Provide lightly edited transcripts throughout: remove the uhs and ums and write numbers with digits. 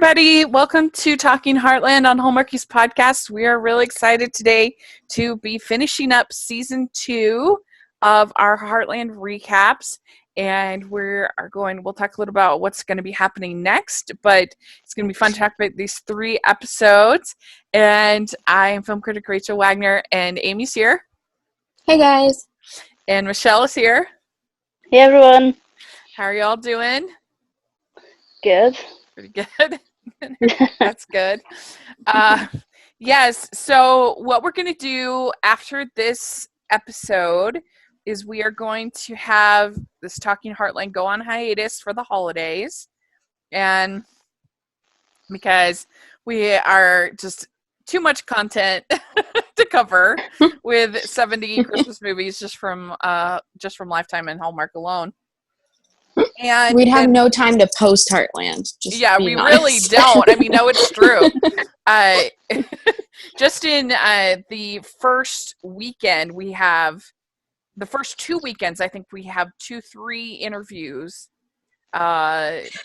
everybody. Welcome to Talking Heartland on Hallmarkies Podcast. We are really excited today to be finishing up season 2 of our Heartland recaps. And we'll talk a little about what's going to be happening next, but it's going to be fun to talk about these 3 episodes. And I am film critic Rachel Wagner, and Amy's here. Hey guys. And Michelle is here. Hey everyone. How are y'all doing? Good. Pretty good. That's good. Yes, so what we're going to do after this episode is we are going to have this Talking Heartland go on hiatus for the holidays. And because we are just too much content to cover with 70 Christmas movies just from Lifetime and Hallmark alone. And we'd have no time to post Heartland. We really don't. I mean, no, it's true. Just in the first weekend, the first 2 weekends, I think we have 2-3 interviews.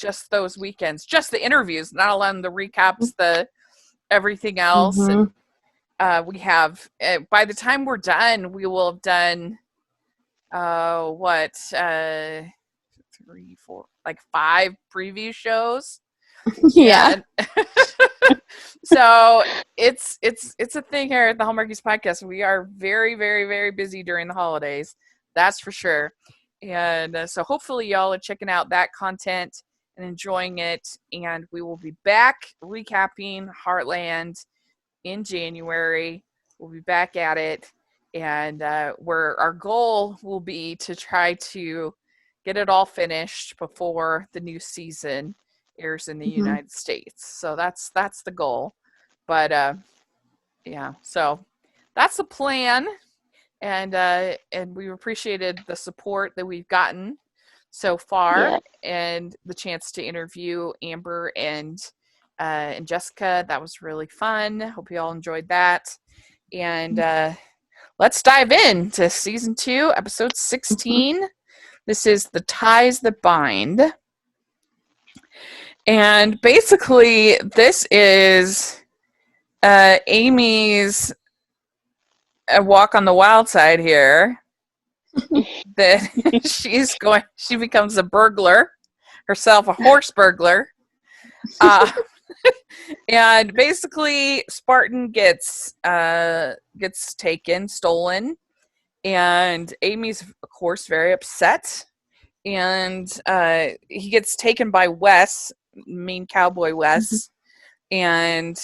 Just those weekends, just the interviews, not allowing the recaps, the everything else. Mm-hmm. And, we have, by the time we're done, we will have done, 3, 4, like 5 preview shows. Yeah. So it's a thing here at the Hallmarkies Podcast. We are very, very, very busy during the holidays. That's for sure. And so hopefully y'all are checking out that content and enjoying it. And we will be back recapping Heartland in January. We'll be back at it. And where our goal will be to try to get it all finished before the new season airs in the United States. So that's the goal. But so that's the plan. And we've appreciated the support that we've gotten so far, and the chance to interview Amber and Jessica. That was really fun. Hope you all enjoyed that. And let's dive into season 2, episode 16. This is The Ties That Bind. And basically, this is Amy's walk on the wild side here. That she becomes a burglar herself, a horse burglar. And basically, Spartan gets stolen. And Amy's, of course, very upset. And he gets taken by Wes, mean cowboy Wes. And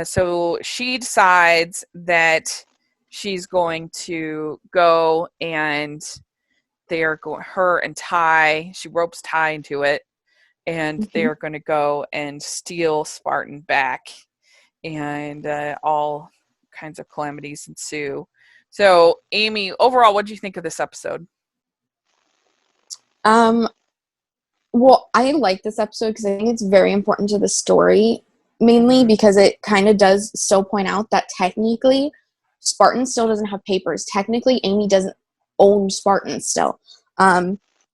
so she decides that she's going to go, and her and Ty, she ropes Ty into it. And they are going to go and steal Spartan back. And all kinds of calamities ensue. So, Amy, overall, what do you think of this episode? Well, I like this episode because I think it's very important to the story, mainly because it kind of does still point out that technically Spartan still doesn't have papers. Technically, Amy doesn't own Spartan still,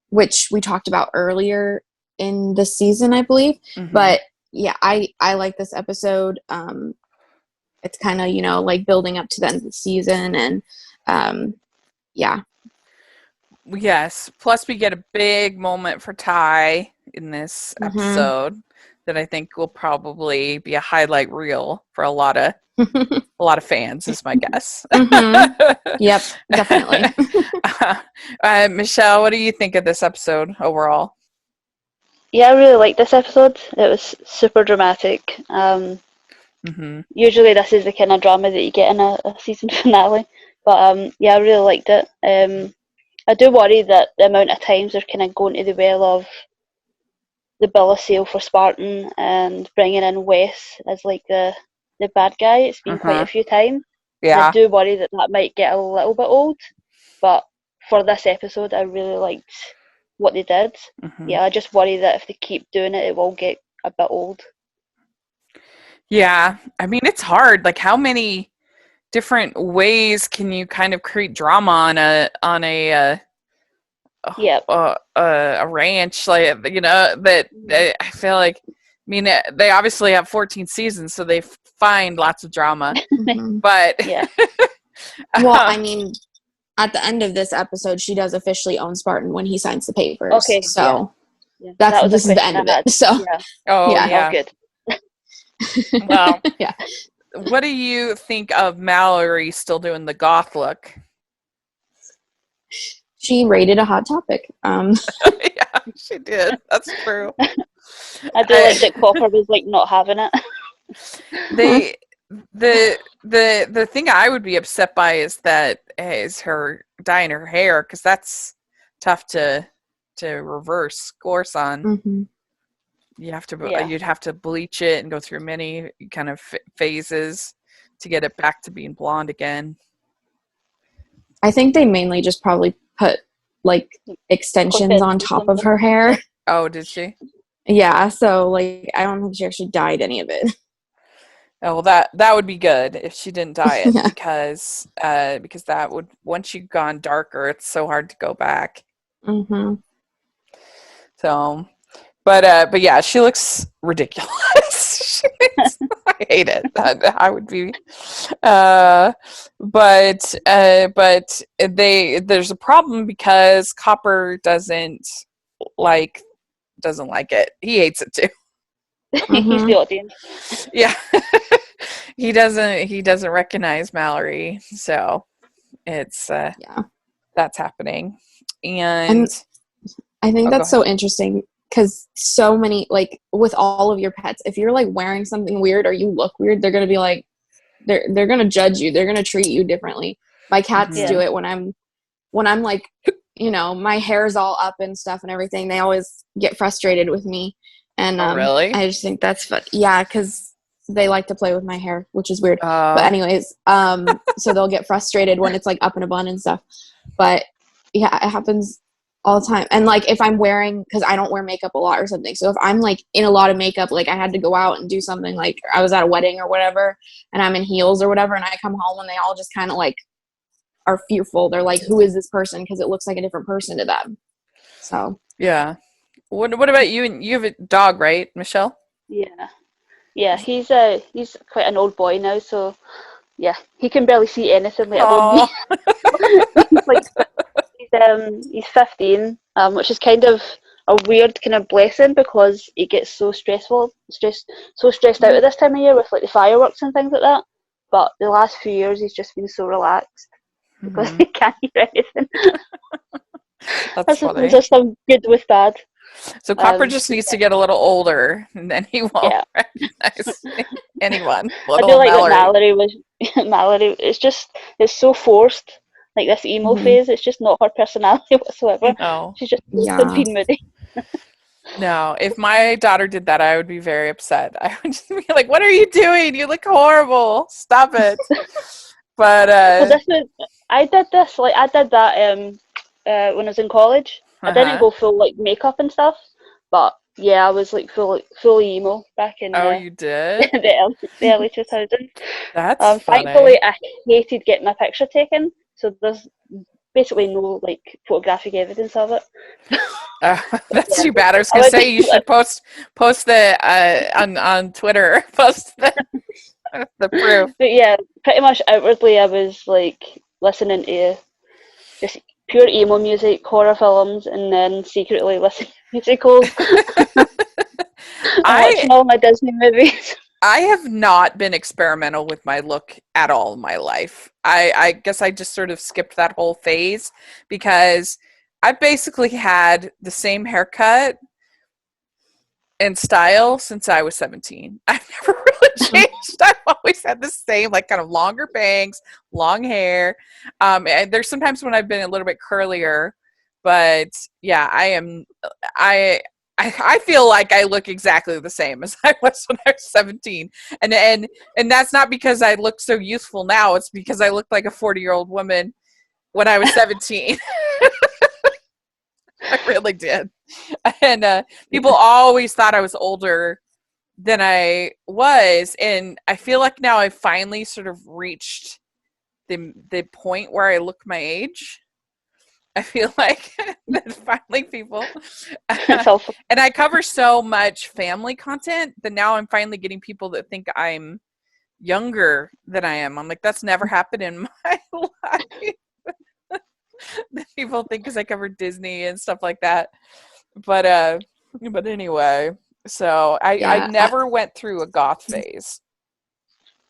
which we talked about earlier in the season, I believe. But yeah, I like this episode. It's kind of, like building up to the end of the season, and Yes. Plus, we get a big moment for Ty in this episode that I think will probably be a highlight reel for a lot of fans, is my guess. Yep, definitely. Michelle, what do you think of this episode overall? Yeah, I really liked this episode. It was super dramatic. Usually this is the kind of drama that you get in a season finale. But I really liked it. I do worry that the amount of times they're kind of going to the well of the bill of sale for Spartan and bringing in Wes as like the bad guy. It's been quite a few times. Yeah. I do worry that might get a little bit old. But for this episode, I really liked what they did. Yeah, I just worry that if they keep doing it, it will get a bit old. Yeah, I mean, it's hard. Like, how many different ways can you kind of create drama on a ranch, like, that I feel like mean, they obviously have 14 seasons, so they find lots of drama. Mhm. But Yeah. Well, I mean, at the end of this episode, she does officially own Spartan when he signs the papers. Okay, So Yeah. this is the question end of I had. it. So Yeah. oh Yeah. yeah. Oh, good. Well, yeah. what do you think of Mallory still doing the goth look? She rated a hot topic. Yeah, she did. That's true. I do like that Copper was like not having it. They the thing I would be upset by is her dyeing her hair, because that's tough to reverse course on. Mhm. You'd have to bleach it and go through many kind of phases to get it back to being blonde again. I think they mainly just probably put like extensions on top of her hair. Oh, did she? Yeah, so like I don't think she actually dyed any of it. Oh, well, that would be good if she didn't dye it, Yeah. because that would, once you've gone darker, it's so hard to go back. Mm-hmm. So, but yeah, she looks ridiculous. I hate it. I would be, but there's a problem because Copper doesn't like it. He hates it too. He's the audience. Yeah. He doesn't recognize Mallory, so it's that's happening. And I think that's so interesting, because so many, like with all of your pets, if you're like wearing something weird or you look weird, they're gonna be like, they're gonna judge you, they're gonna treat you differently. My cats do it when I'm like, my hair's all up and stuff and everything. They always get frustrated with me, and really? I just think that's fun. Yeah, because they like to play with my hair, which is weird. But anyways, so they'll get frustrated when it's like up in a bun and stuff. But yeah, it happens all the time. And like if I'm wearing, because I don't wear makeup a lot or something, so if I'm like in a lot of makeup, like I had to go out and do something, like I was at a wedding or whatever, and I'm in heels or whatever, and I come home and they all just kind of like are fearful. They're like, who is this person? Because it looks like a different person to them. So yeah. What about you? And you have a dog, right, Michelle? Yeah, he's quite an old boy now, so yeah, he can barely see anything, let alone me. He's 15, which is kind of a weird kind of blessing, because he gets so stressed out at this time of year with like the fireworks and things like that. But the last few years, he's just been so relaxed because he can't hear anything. That's funny. There's just some good with bad. So Copper just needs to get a little older, and then he won't recognize anyone. I do like that Mallory. It's so forced. Like this emo phase, it's just not her personality whatsoever. No. She's just being moody. No, if my daughter did that, I would be very upset. I would just be like, "What are you doing? You look horrible. Stop it." But I did that when I was in college. I didn't go full like makeup and stuff, but yeah, I was like fully emo back in. You did? the early 2000s. That's funny. Thankfully, I hated getting my picture taken, so there's basically no like photographic evidence of it. That's too bad. I was gonna say you should post the on Twitter, post the proof. But yeah, pretty much outwardly, I was like listening to just pure emo music, horror films, and then secretly listening to musicals. Watching all my Disney movies. I have not been experimental with my look at all in my life. I guess I just sort of skipped that whole phase, because I basically had the same haircut and style since I was 17. I've never really changed. I've always had the same, like, kind of longer bangs, long hair. And there's sometimes when I've been a little bit curlier, but yeah, I feel like I look exactly the same as I was when I was 17. And that's not because I look so youthful now. It's because I looked like a 40-year-old woman when I was 17. I really did. And people always thought I was older than I was. And I feel like now I finally sort of reached the point where I look my age. I feel like that finally people, Self- and I cover so much family content that now I'm finally getting people that think I'm younger than I am. I'm like, that's never happened in my life. That people think because I cover Disney and stuff like that. But anyway, so I never went through a goth phase.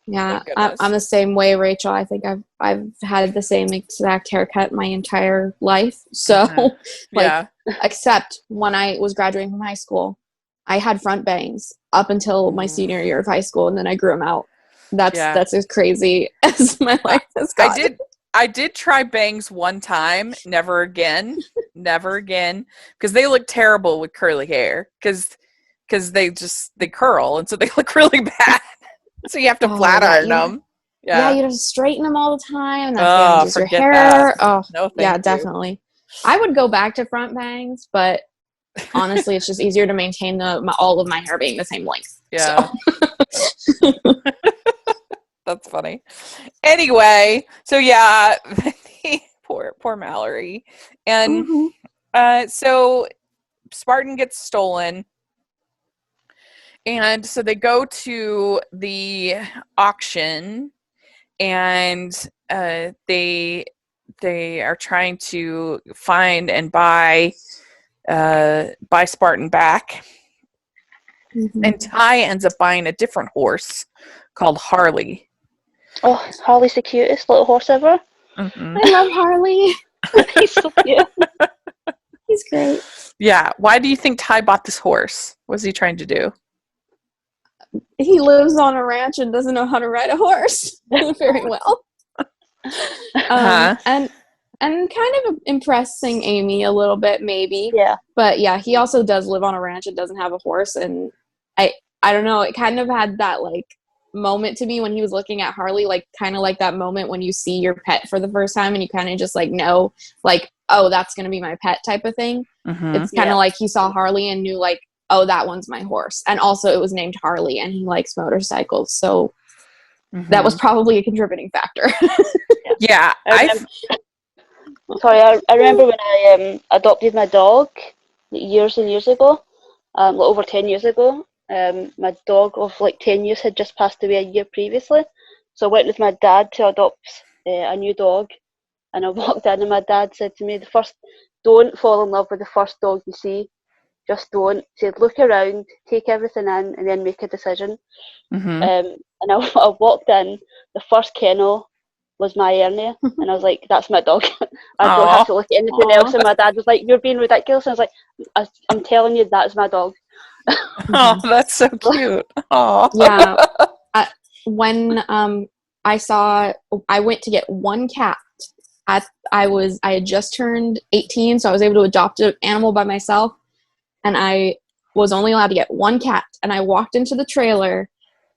Yeah, I'm the same way, Rachel. I think I've had the same exact haircut my entire life. So, yeah. Except when I was graduating from high school, I had front bangs up until my senior year of high school, and then I grew them out. That's as crazy as my life has gotten. I did try bangs one time. Never again. Never again. Because they look terrible with curly hair. Because they curl, and so they look really bad. So you have to flat iron them. Yeah, you have to straighten them all the time, and that damages your hair. That. Oh, no, yeah, definitely. I would go back to front bangs, but honestly, it's just easier to maintain all of my hair being the same length. Yeah. So. That's funny. Anyway, so yeah, poor Mallory, and so Spartan gets stolen. And so they go to the auction, and they are trying to find and buy Spartan back. Mm-hmm. And Ty ends up buying a different horse called Harley. Oh, Harley's the cutest little horse ever. Mm-hmm. I love Harley. He's so cute. He's great. Yeah. Why do you think Ty bought this horse? What's he trying to do? He lives on a ranch and doesn't know how to ride a horse very well. And kind of impressing Amy a little bit, maybe. Yeah. But yeah, he also does live on a ranch and doesn't have a horse. And I don't know, it kind of had that like moment to me when he was looking at Harley, like kind of like that moment when you see your pet for the first time and you kind of just like know, like, oh, that's going to be my pet type of thing. Mm-hmm. It's kind of like he saw Harley and knew like, oh, that one's my horse. And also it was named Harley and he likes motorcycles. So that was probably a contributing factor. Yeah. I remember when I adopted my dog years and years ago, over 10 years ago. My dog of like 10 years had just passed away a year previously. So I went with my dad to adopt a new dog. And I walked in and my dad said to me, don't fall in love with the first dog you see. Just don't. He said, look around, take everything in, and then make a decision. Mm-hmm. And I walked in, the first kennel was my Ernie, and I was like, that's my dog. I don't have to look at anything else. And my dad was like, you're being ridiculous. And I was like, I'm telling you, that's my dog. Oh, that's so cute. Oh, yeah. When I went to get one cat. I had just turned 18, so I was able to adopt an animal by myself. And I was only allowed to get one cat. And I walked into the trailer,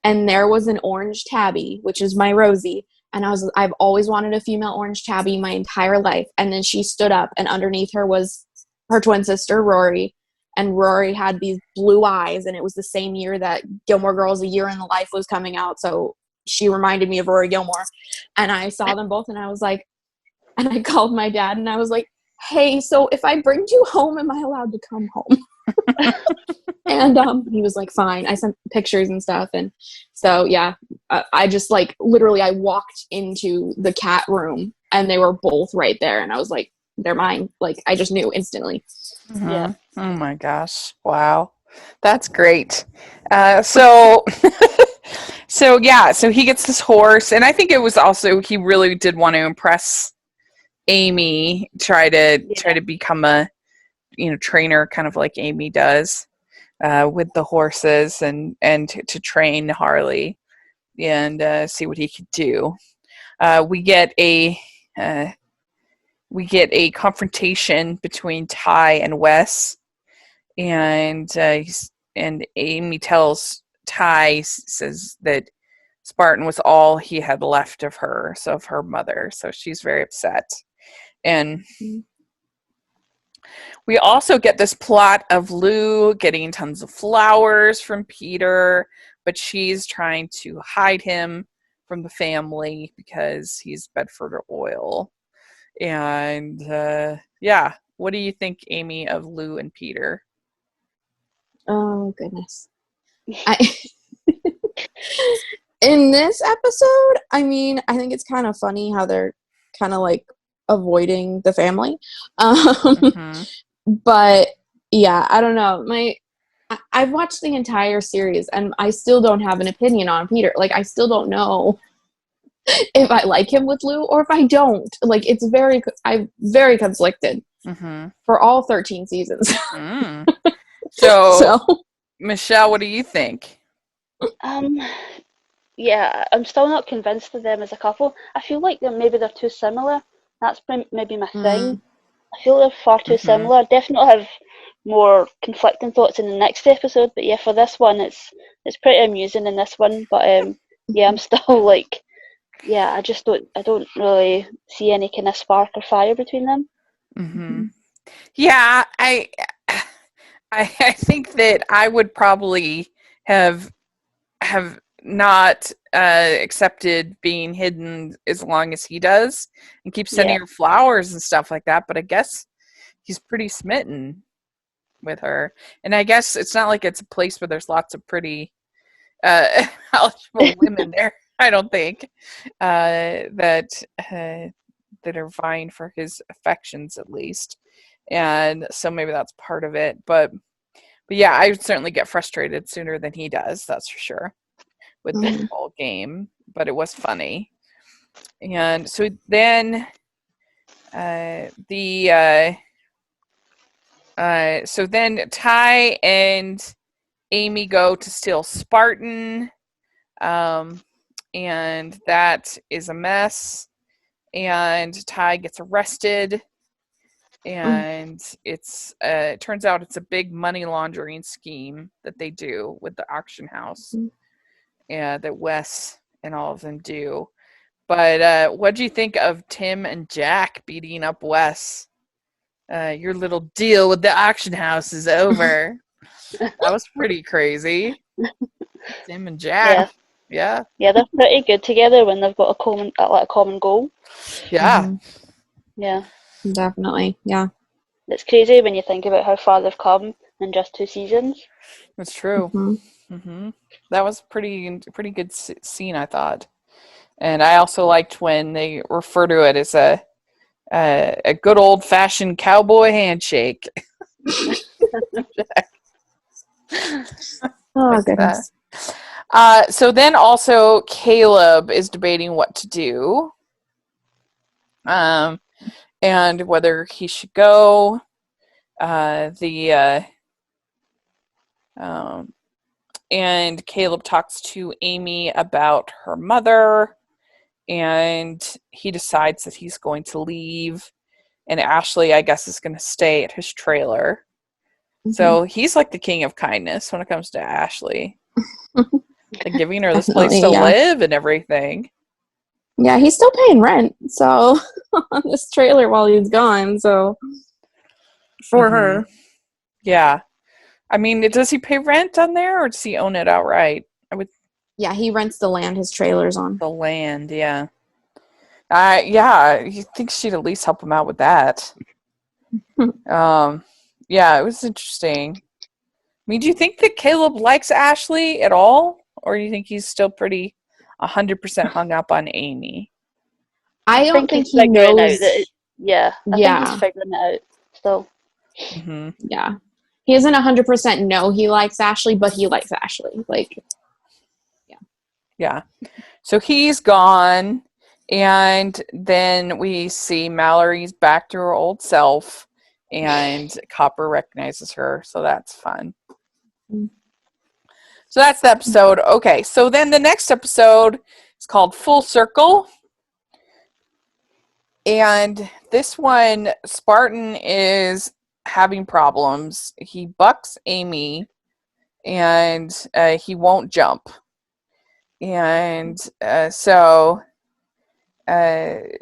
and there was an orange tabby, which is my Rosie. And I've always wanted a female orange tabby my entire life. And then she stood up, and underneath her was her twin sister, Rory. And Rory had these blue eyes, and it was the same year that Gilmore Girls: A Year in the Life was coming out. So she reminded me of Rory Gilmore. And I saw them both, and I was like, and I called my dad, and I was like, hey, so if I bring you home, am I allowed to come home? And he was like, fine. I sent pictures and stuff. And so, yeah, I just like, literally, I walked into the cat room, and they were both right there. And I was like, they're mine. Like, I just knew instantly. Mm-hmm. Yeah. Oh my gosh. Wow. That's great. So he gets this horse, and I think it was also, he really did want to impress Amy, try to become a, trainer, kind of like Amy does, with the horses, and to train Harley and see what he could do. We get a confrontation between Ty and Wes, and Amy tells Ty, says that Spartan was all he had left of her, so of her mother. So she's very upset. And we also get this plot of Lou getting tons of flowers from Peter, but she's trying to hide him from the family because he's Bedford oil. And what do you think, Amy, of Lou and Peter? Oh goodness. In this episode, I mean, I think it's kind of funny how they're kind of like avoiding the family. But yeah, I don't know. I've watched the entire series and I still don't have an opinion on Peter. Like, I still don't know if I like him with Lou or if I don't. Like, I'm very conflicted for all 13 seasons. So, Michelle, what do you think? Yeah, I'm still not convinced of them as a couple. I feel like they're too similar. That's maybe my thing. I feel they're far too similar. Definitely have more conflicting thoughts in the next episode, but yeah, for this one, it's pretty amusing in this one. But yeah, I'm still like, yeah, I don't really see any kind of spark or fire between them. Yeah, I think that I would probably have not accepted being hidden as long as he does and keep sending her flowers and stuff like that. But I guess he's pretty smitten with her. And I guess it's not like it's a place where there's lots of pretty eligible women there. I don't think that are vying for his affections, at least. And so maybe that's part of it. But yeah, I would certainly get frustrated sooner than he does. That's for sure. With the whole game, but it was funny. And so then so then Ty and Amy go to steal Spartan, and that is a mess, and Ty gets arrested, and it turns out it's a big money laundering scheme that they do with the auction house. That Wes and all of them do. But what do you think of Tim and Jack beating up Wes? Your little deal with the auction house is over. That was pretty crazy. Tim and Jack. Yeah, they're pretty good together when they've got a common goal. Yeah. Yeah. Definitely. Yeah. It's crazy when you think about how far they've come in just 2 seasons. That's true. That was pretty good scene, I thought. And I also liked when they refer to it as a good old fashioned cowboy handshake. Oh goodness. So then also Caleb is debating what to do, and whether he should go. And Caleb talks to Amy about her mother, and he decides that he's going to leave, and Ashley, I guess, is going to stay at his trailer. So he's like the king of kindness when it comes to Ashley. Like giving her this place to live and everything. Yeah, he's still paying rent, so on this trailer while he's gone, so for her. Yeah. I mean, does he pay rent on there, or does he own it outright? Yeah, he rents the land his trailer's on. The land, yeah. Yeah, you think she'd at least help him out with that. Yeah, it was interesting. I mean, do you think that Caleb likes Ashley at all? Or do you think he's still pretty 100% hung up on Amy? I don't think he knows. I think he's figuring it out still. Yeah. He doesn't 100% know he likes Ashley, but he likes Ashley. Like, yeah. So he's gone, and then we see Mallory's back to her old self, and Copper recognizes her, so that's fun. So that's the episode. Okay, so then the next episode is called Full Circle. And this one, Spartan is having problems. He bucks Amy, and he won't jump. And so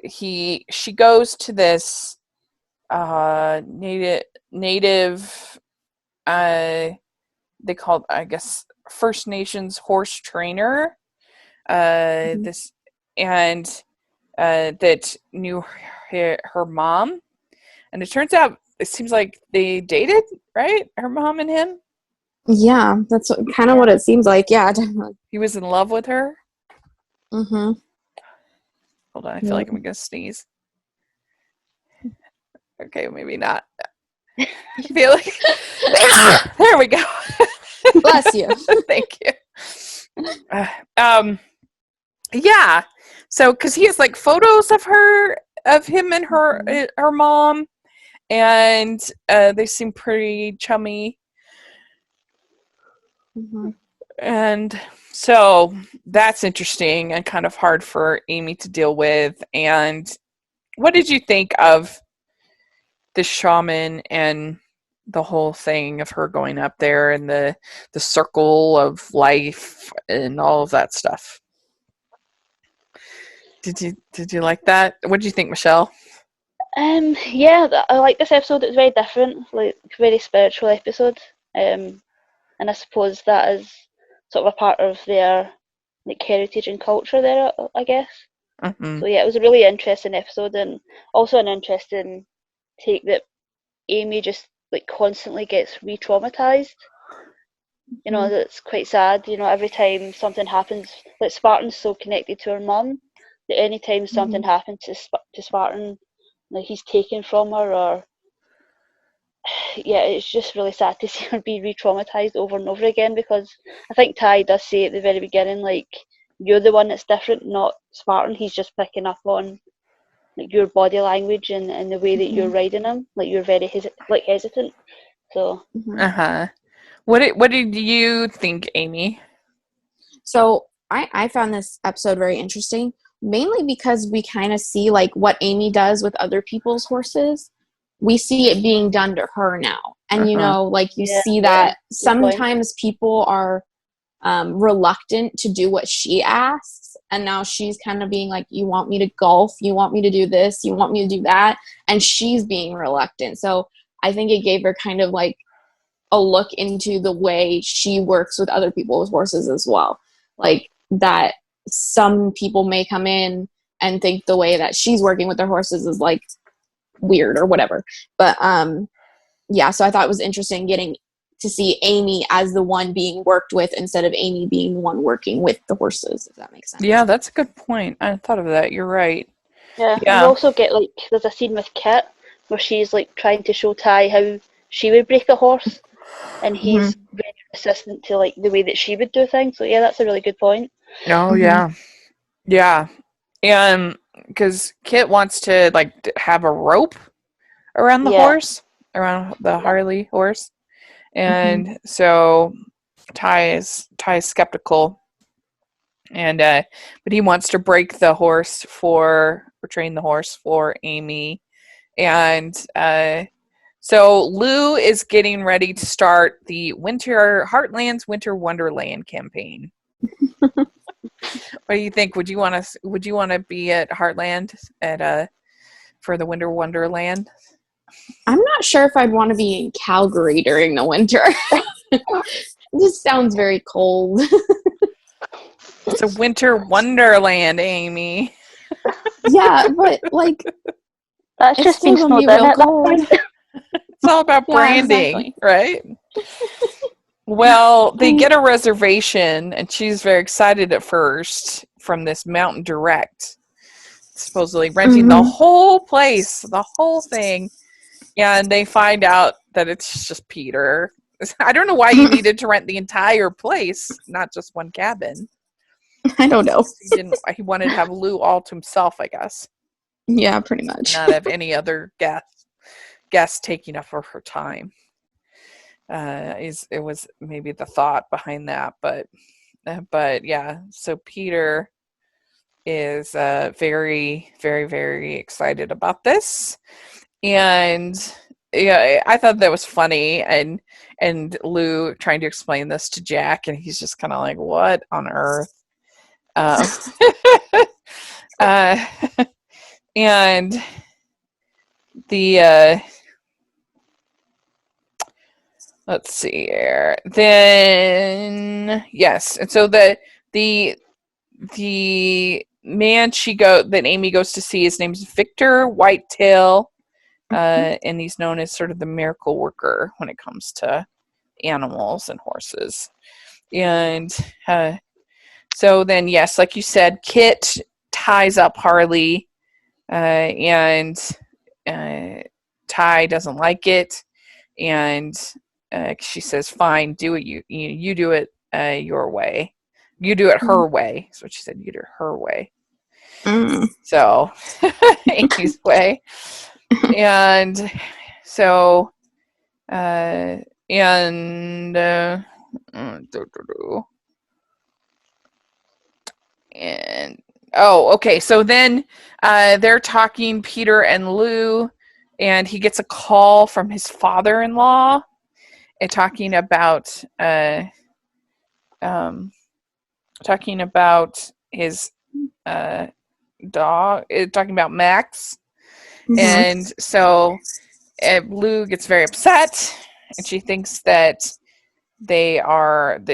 she goes to this native they called, I guess, First Nations horse trainer. This and that knew her mom, and it turns out it seems like they dated, right? Her mom and him. Yeah, that's kind of what it seems like. Yeah, definitely. He was in love with her. Mm-hmm. Hold on, I feel like I'm gonna sneeze. Okay, maybe not. I feel like there we go. Bless you. Thank you. Yeah. So, because he has like photos of him and her mom, and they seem pretty chummy. Mm-hmm. And so that's interesting and kind of hard for Amy to deal with. And what did you think of the shaman and the whole thing of her going up there and the circle of life and all of that stuff? Did you like that? What did you think, Michelle? Yeah, I like this episode. It was very different, like very spiritual episode. And I suppose that is sort of a part of their like heritage and culture there, I guess. Mm-hmm. So yeah, it was a really interesting episode, and also an interesting take that Amy just like constantly gets re-traumatized. You know, that's quite sad. You know, every time something happens, like Spartan's so connected to her mum that any time something happens to Spartan, like he's taken from her, or yeah, it's just really sad to see her be re-traumatized over and over again, because I think Ty does say at the very beginning, like, you're the one that's different, not Spartan. He's just picking up on like your body language and the way that you're riding him. Like, you're very hesitant. So What did you think, Amy? So I found this episode very interesting, mainly because we kind of see like what Amy does with other people's horses. We see it being done to her now. And, you know, like you see that sometimes people are reluctant to do what she asks. And now she's kind of being like, you want me to golf? You want me to do this? You want me to do that? And she's being reluctant. So I think it gave her kind of like a look into the way she works with other people's horses as well. Like that some people may come in and think the way that she's working with their horses is like weird or whatever. But yeah, so I thought it was interesting getting to see Amy as the one being worked with instead of Amy being the one working with the horses, if that makes sense. Yeah, that's a good point. I thought of that. You're right. yeah. And we also get like there's a scene with Kit where she's like trying to show Ty how she would break a horse, and he's very resistant to like the way that she would do things. So yeah, that's a really good point. Oh yeah, and because Kit wants to like have a rope around the horse, around the Harley horse, and so Ty is skeptical, and but he wants to break the horse or train the horse for Amy, and so Lou is getting ready to start the Heartland's Winter Wonderland campaign. What do you think? Would you want to be at Heartland for the Winter Wonderland? I'm not sure if I'd want to be in Calgary during the winter. It just sounds very cold. It's a winter wonderland, Amy. Yeah, but like that's just been snowed in at that point. It's all about branding, right? Well, they get a reservation, and she's very excited at first from this Mountain Direct, supposedly renting the whole place, the whole thing, and they find out that it's just Peter. I don't know why you needed to rent the entire place, not just one cabin. I don't know. He wanted to have Lou all to himself, I guess. Yeah, pretty much. Not have any other guests taking up her time. It was maybe the thought behind that, but yeah. So Peter is very, very, very excited about this, and yeah, I thought that was funny, and Lou trying to explain this to Jack, and he's just kind of like, "What on earth?" And the let's see here. Then yes, and so the man that Amy goes to see, his name's Victor Whitetail, and he's known as sort of the miracle worker when it comes to animals and horses. And so then, yes, like you said, Kit ties up Harley, and Ty doesn't like it, and she says, "Fine, do it. You do it your way. You do it her way." That's what she said. You do it her way. So Amy's way, and so and okay. So then they're talking, Peter and Lou, and he gets a call from his father-in-law and talking about his dog, talking about Max. And so Lou gets very upset, and she thinks that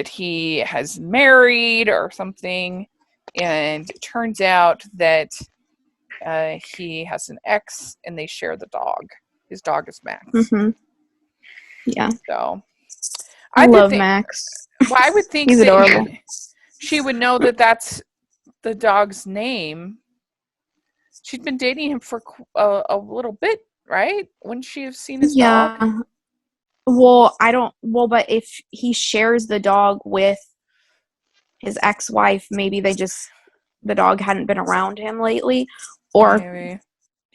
he has married or something, and it turns out that he has an ex, and they share the dog. His dog is Max. Yeah. So I love Max. Well, I would think he's adorable. She would know that that's the dog's name. She'd been dating him for a little bit, right? Wouldn't she have seen his dog? Well, but if he shares the dog with his ex-wife, maybe the dog hadn't been around him lately, or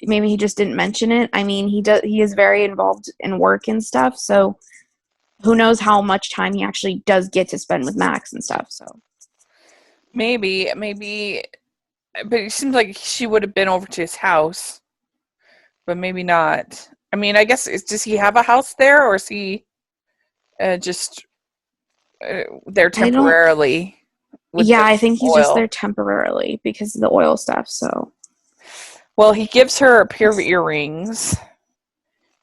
maybe he just didn't mention it. I mean, he is very involved in work and stuff, so who knows how much time he actually does get to spend with Max and stuff. So maybe, but it seems like she would have been over to his house, but maybe not. I mean, I guess, does he have a house there, or is he just there temporarily? I think he's just there temporarily because of the oil stuff. So, well, he gives her a pair of earrings,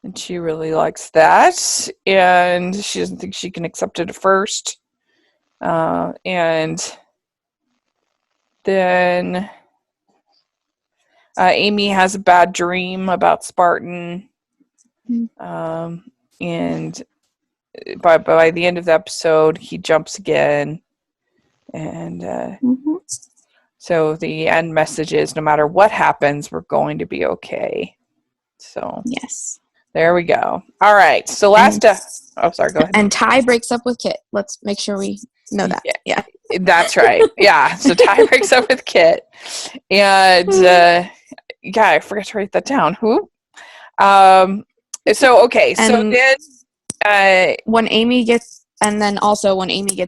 and she really likes that, and she doesn't think she can accept it at first. And then Amy has a bad dream about Spartan. And by the end of the episode, he jumps again, and so the end message is, no matter what happens, we're going to be okay. So yes, there we go. All right, so sorry, go ahead. And Ty breaks up with Kit. Let's make sure we know that. Yeah. That's right. Yeah, so Ty breaks up with Kit, and I forgot to write that down. Who? So then when Amy gets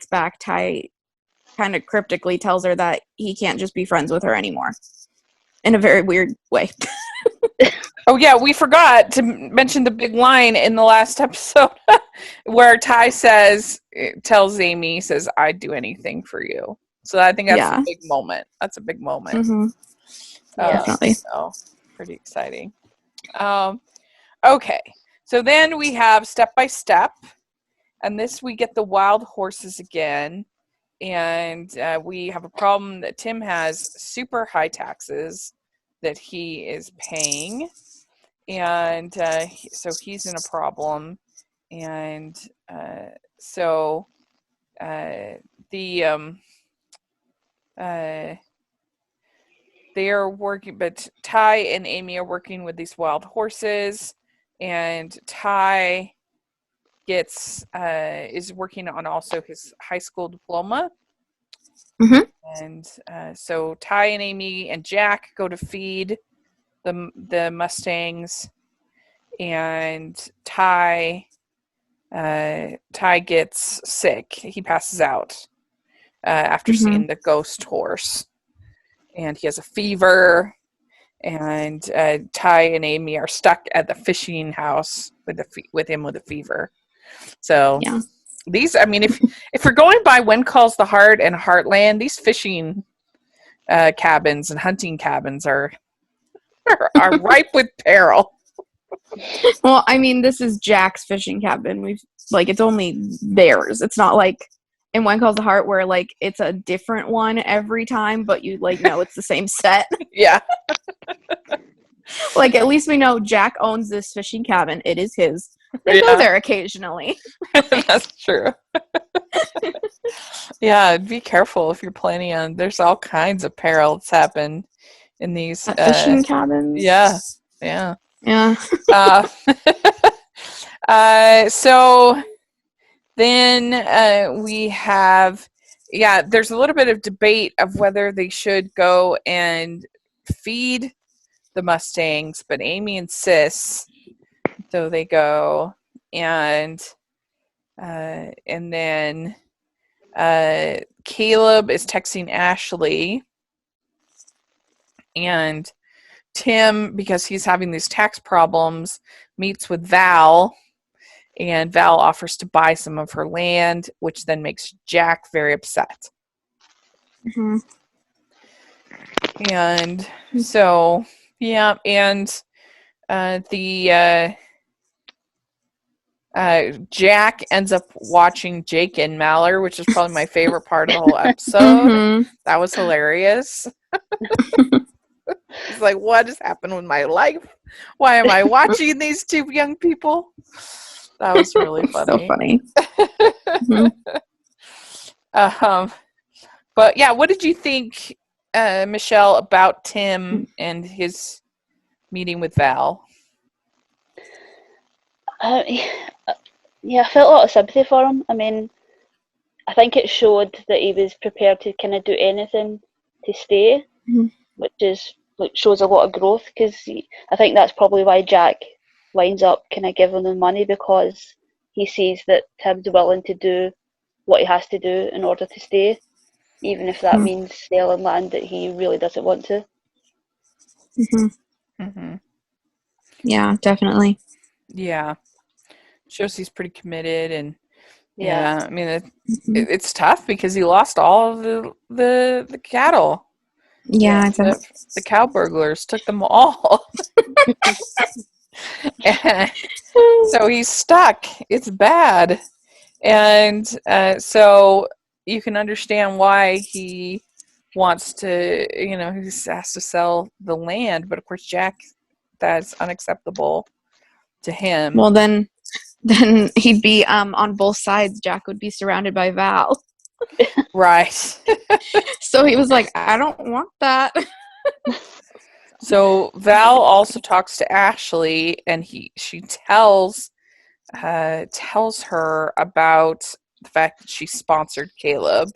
back, Ty kind of cryptically tells her that he can't just be friends with her anymore, in a very weird way. Oh yeah, we forgot to mention the big line in the last episode where Ty tells Amy, "I'd do anything for you." So I think that's a big moment. That's a big moment. Definitely. So pretty exciting. Okay, so then we have Step by Step, and this we get the wild horses again, and we have a problem that Tim has super high taxes that he is paying, and so he's in a problem, and so they are working, but Ty and Amy are working with these wild horses, and Ty is working on also his high school diploma. And so Ty and Amy and Jack go to feed the Mustangs, and Ty gets sick. He passes out after seeing the ghost horse, and he has a fever, and Ty and Amy are stuck at the fishing house with him with a fever. So these, I mean, if you're going by When Calls the Heart and Heartland, these fishing cabins and hunting cabins are ripe with peril. Well, I mean, this is Jack's fishing cabin. It's only theirs. It's not like in One Calls the Heart where like it's a different one every time, but you like know it's the same set. Yeah. Like at least we know Jack owns this fishing cabin. It is his. They go there occasionally. That's true. Yeah, be careful if you're planning on. There's all kinds of perils happen in these fishing cabins. Yeah. So then we have, there's a little bit of debate of whether they should go and feed the Mustangs, but Amy insists, so they go, and then Caleb is texting Ashley, and Tim, because he's having these tax problems, meets with Val, and Val offers to buy some of her land, which then makes Jack very upset. Mm-hmm. And so, Jack ends up watching Jake and Mallory, which is probably my favorite part of the whole episode. Mm-hmm. That was hilarious. It's like, what has happened with my life? Why am I watching these two young people? That was really funny. So funny. Mm-hmm. But yeah, what did you think, Michelle, about Tim and his meeting with Val? I felt a lot of sympathy for him. I mean, I think it showed that he was prepared to kind of do anything to stay, which shows a lot of growth, because I think that's probably why Jack winds up kind of giving them money, because he sees that Tim's willing to do what he has to do in order to stay, even if that means selling land that he really doesn't want to. Mm-hmm. Mm-hmm. Yeah, definitely. Yeah. Shows he's pretty committed, and yeah, I mean it's tough because he lost all of the cattle. Yeah, the cow burglars took them all. And so he's stuck. It's bad. And so you can understand why he wants to, he has to sell the land, but of course Jack, that's unacceptable to him. Well, then he'd be on both sides. Jack would be surrounded by Val. Right. So he was like, I don't want that. So Val also talks to Ashley, and she tells her about the fact that she sponsored Caleb,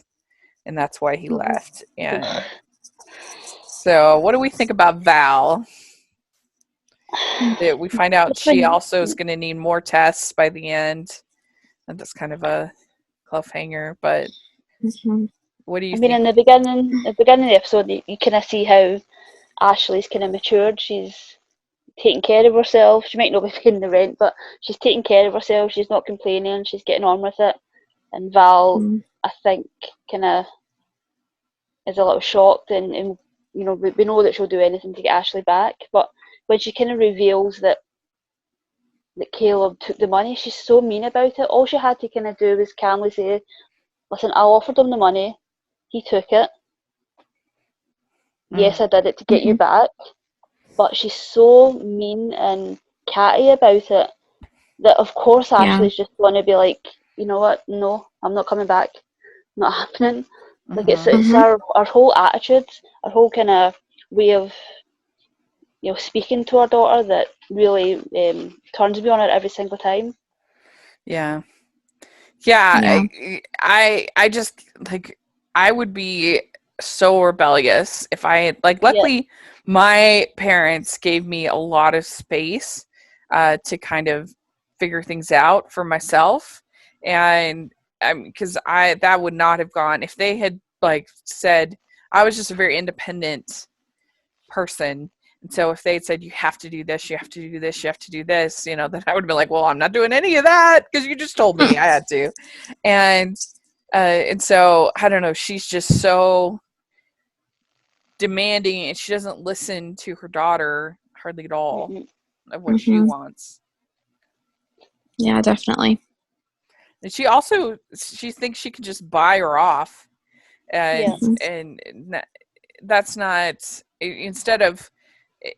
and that's why he left. And so what do we think about Val? That we find out she also is going to need more tests by the end, and that's kind of a cliffhanger. But what do you think? In the beginning of the episode, you kind of see how Ashley's kind of matured. She's taking care of herself. She might not be paying the rent, but she's taking care of herself. She's not complaining. She's getting on with it. And Val, I think, kind of is a little shocked, and we know that she'll do anything to get Ashley back. But when she kind of reveals that Caleb took the money, she's so mean about it. All she had to kind of do was calmly say, listen, I offered him the money. He took it. Yes, I did it to get you back. But she's so mean and catty about it that, of course, Ashley's just going to be like, you know what? No, I'm not coming back. Not happening. Like, it's our whole attitude, our whole kind of way of, speaking to our daughter that really turns me on her every single time. Yeah. I just, I would be so rebellious if I luckily my parents gave me a lot of space to kind of figure things out for myself, and because that would not have gone if they had said, I was just a very independent person, and so if they had said, you have to do this, you have to do this, you have to do this, then I would have been like, well, I'm not doing any of that because you just told me I had to. And so I don't know, she's just so demanding, and she doesn't listen to her daughter hardly at all of what she wants. Yeah, definitely. And she thinks she can just buy her off, and that's not. Instead of,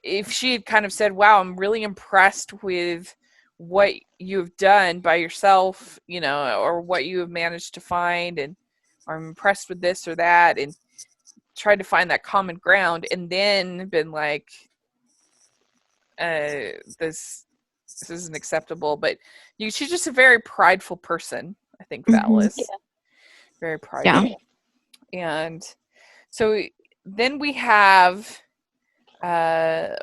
if she had kind of said, "Wow, I'm really impressed with what you've done by yourself, or what you have managed to find, and I'm impressed with this or that," and tried to find that common ground, and then been like, this isn't acceptable. But she's just a very prideful person, I think. Val is very prideful. And so then we have Ty,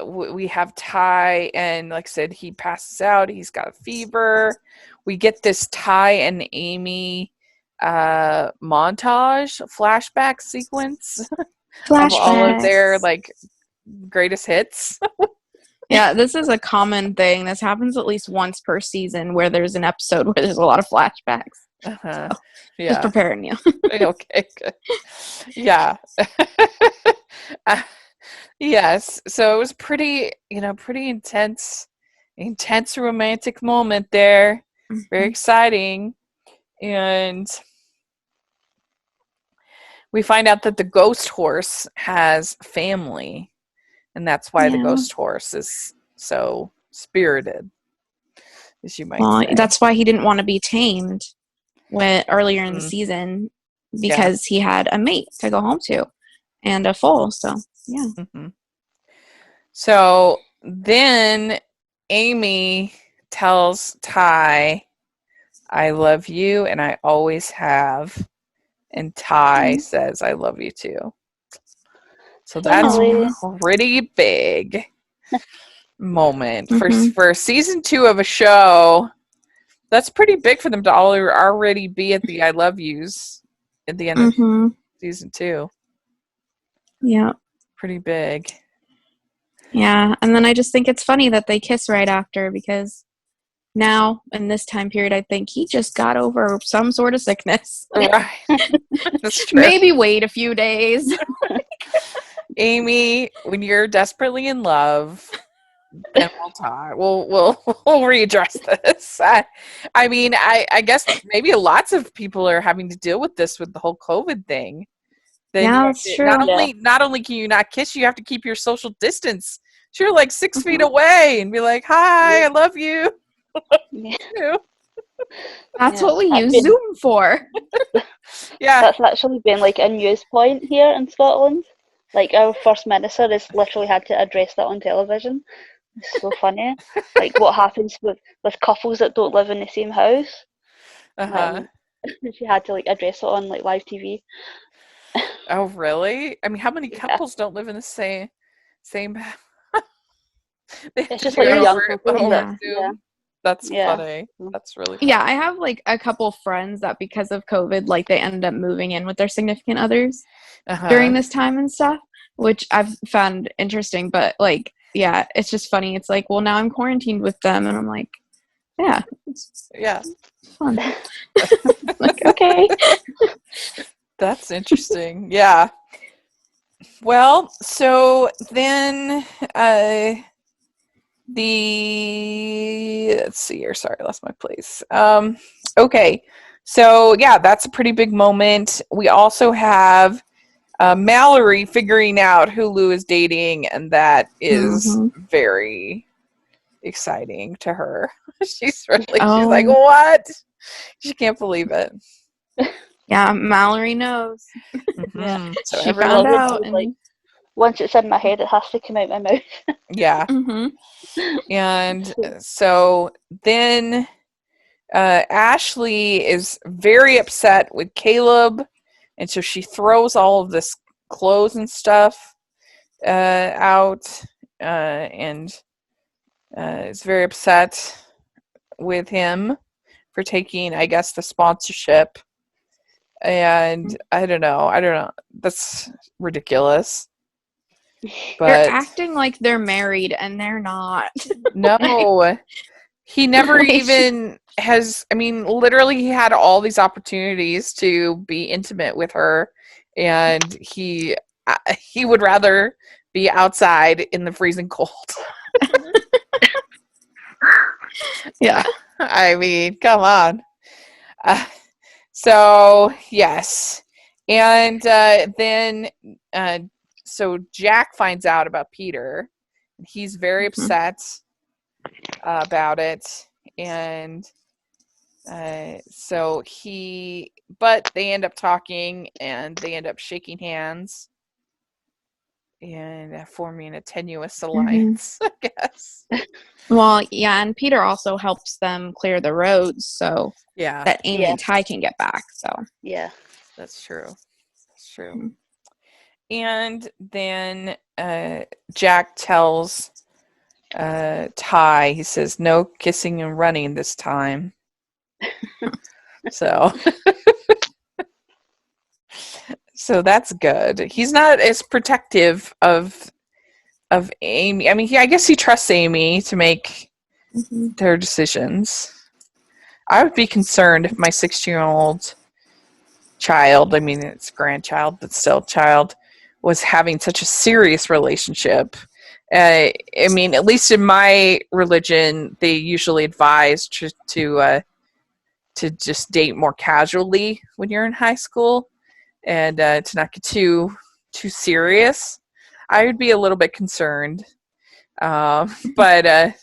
and like I said, he passes out. He's got a fever. We get this Ty and Amy montage flashback sequence of all of their like greatest hits. Yeah, this is a common thing. This happens at least once per season, where there's an episode where there's a lot of flashbacks. So, just preparing you. Okay, good. Yeah. Yes. So it was pretty intense romantic moment there. Very exciting. And we find out that the ghost horse has family, and that's why the ghost horse is so spirited, as you might say. That's why he didn't want to be tamed earlier in the season, because he had a mate to go home to and a foal. So So then Amy tells Ty, "I love you, and I always have." And Ty says, "I love you too." So that's a pretty big moment for season 2 of a show. That's pretty big for them to already be at the "I love yous" at the end of season 2. Yeah, pretty big. Yeah, and then I just think it's funny that they kiss right after, because now in this time period, I think he just got over some sort of sickness. Right. That's true. Maybe wait a few days. Amy, when you're desperately in love, then we'll talk. We'll readdress this. I mean, I guess maybe lots of people are having to deal with this with the whole COVID thing. Then that's true. Not only can you not kiss, you have to keep your social distance. So you're like 6 feet away and be like, "Hi, I love you." That's what we use Zoom for. Yeah, that's actually been like a news point here in Scotland. Like, our First Minister has literally had to address that on television. It's so funny. Like, what happens with couples that don't live in the same house. She had to like address it on like live TV. Oh, really? I mean, how many couples don't live in the same It's just like a young couple. That's funny. That's really funny. Yeah, I have like a couple friends that because of COVID, like they ended up moving in with their significant others during this time and stuff, which I've found interesting. But like, yeah, it's just funny. It's like, well, now I'm quarantined with them, and I'm like, it's fun. Like, okay. That's interesting. Yeah. Well, so then let's see here. Sorry, I lost my place. Okay. So yeah, that's a pretty big moment. We also have Mallory figuring out who Lou is dating, and that is very exciting to her. She's like, what? She can't believe it. Yeah, Mallory knows. So she found out. And like, once it's in my head, it has to come out my mouth. Yeah. And so then Ashley is very upset with Caleb, and so she throws all of this clothes and stuff out, and is very upset with him for taking, I guess, the sponsorship. And I don't know. That's ridiculous. But they're acting like they're married, and they're not. No. He never even has, I mean, literally he had all these opportunities to be intimate with her, and he would rather be outside in the freezing cold. Yeah. I mean, come on. So yes, and then so Jack finds out about Peter. He's very upset about it, and but they end up talking, and they end up shaking hands and forming a tenuous alliance, I guess. Well, yeah, and Peter also helps them clear the roads so that Amy and Ty can get back. So yeah, that's true. That's true. And then Jack tells Ty, he says, "No kissing and running this time." So that's good. He's not as protective of Amy. I mean, I guess he trusts Amy to make their decisions. I would be concerned if my 16-year-old child, I mean, it's grandchild, but still child, was having such a serious relationship. I mean, at least in my religion, they usually advise to just date more casually when you're in high school, and to not get too serious. I would be a little bit concerned, but I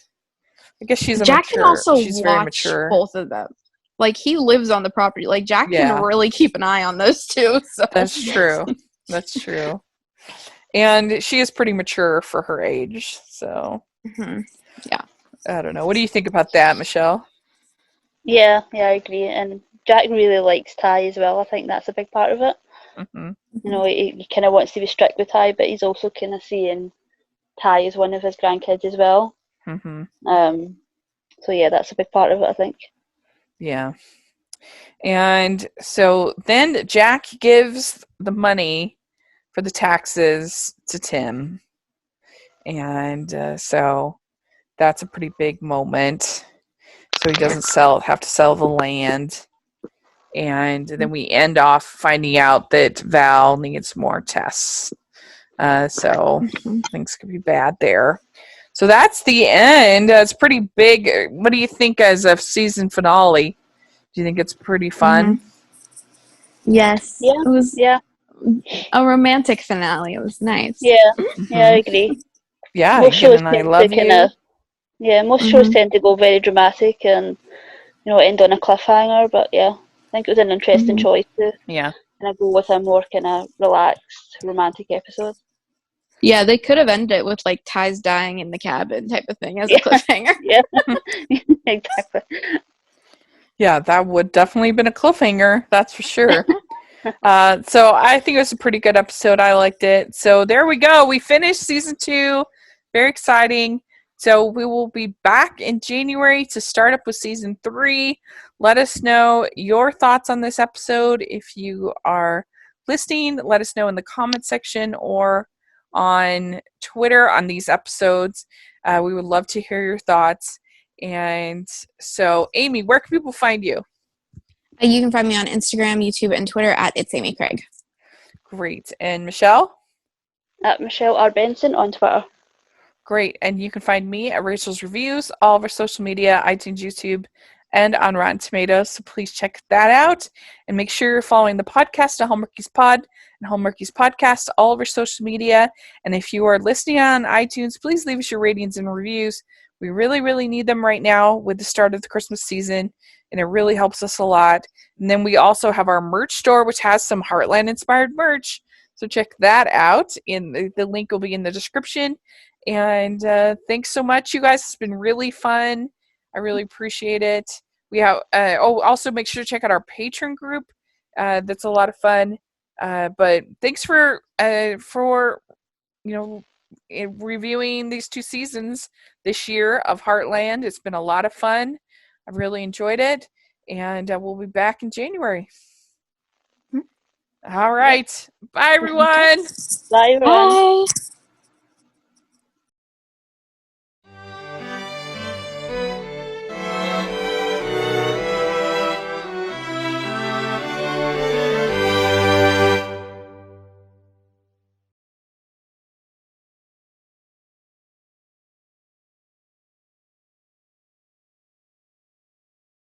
guess she's Jack can also she's very watch mature. both of them. Like, he lives on the property. Like, Jack can really keep an eye on those two. So. That's true. That's true. And she is pretty mature for her age. So, yeah. I don't know. What do you think about that, Michelle? Yeah, I agree. And Jack really likes Ty as well. I think that's a big part of it. You know, he kind of wants to be strict with Ty, but he's also kind of seeing Ty as one of his grandkids as well. So yeah, that's a big part of it, I think. Yeah. And so then Jack gives the money for the taxes to Tim. And so that's a pretty big moment. So he doesn't have to sell the land. And then we end off finding out that Val needs more tests. So things could be bad there. So that's the end. It's pretty big. What do you think as a season finale? Do you think it's pretty fun? Yes. Yeah. It was a romantic finale. It was nice. Yeah, I agree. Yeah, most shows and I love you. Most shows tend to go very dramatic and, you know, end on a cliffhanger. But yeah, I think it was an interesting choice to kind of go with a more kind of relaxed, romantic episode. Yeah, they could have ended it with like Ty's dying in the cabin type of thing as a cliffhanger. Yeah, exactly. Yeah, that would definitely have been a cliffhanger. That's for sure. So I think it was a pretty good episode. I liked it. So there we go. We finished season 2. Very exciting. So we will be back in January to start up with season 3. Let us know your thoughts on this episode. If you are listening, let us know in the comment section or on Twitter on these episodes. We would love to hear your thoughts. And so, Amy, where can people find you? You can find me on Instagram, YouTube, and Twitter at It's Amy Craig. Great. And Michelle? At Michelle R. Benson on Twitter. Great. And you can find me at Rachel's Reviews, all of our social media, iTunes, YouTube, and on Rotten Tomatoes. So please check that out. And make sure you're following the podcast at Hallmarkies Pod and Hallmarkies Podcast, all of our social media. And if you are listening on iTunes, please leave us your ratings and reviews. We really, really need them right now with the start of the Christmas season, and it really helps us a lot. And then we also have our merch store, which has some Heartland-inspired merch. So check that out. The link will be in the description. And thanks so much, you guys. It's been really fun. I really appreciate it. We have also make sure to check out our Patreon group. That's a lot of fun. But thanks for reviewing these 2 seasons this year of Heartland. It's been a lot of fun. I've really enjoyed it, and we'll be back in January. All right. Bye, everyone. Bye, everyone. Bye.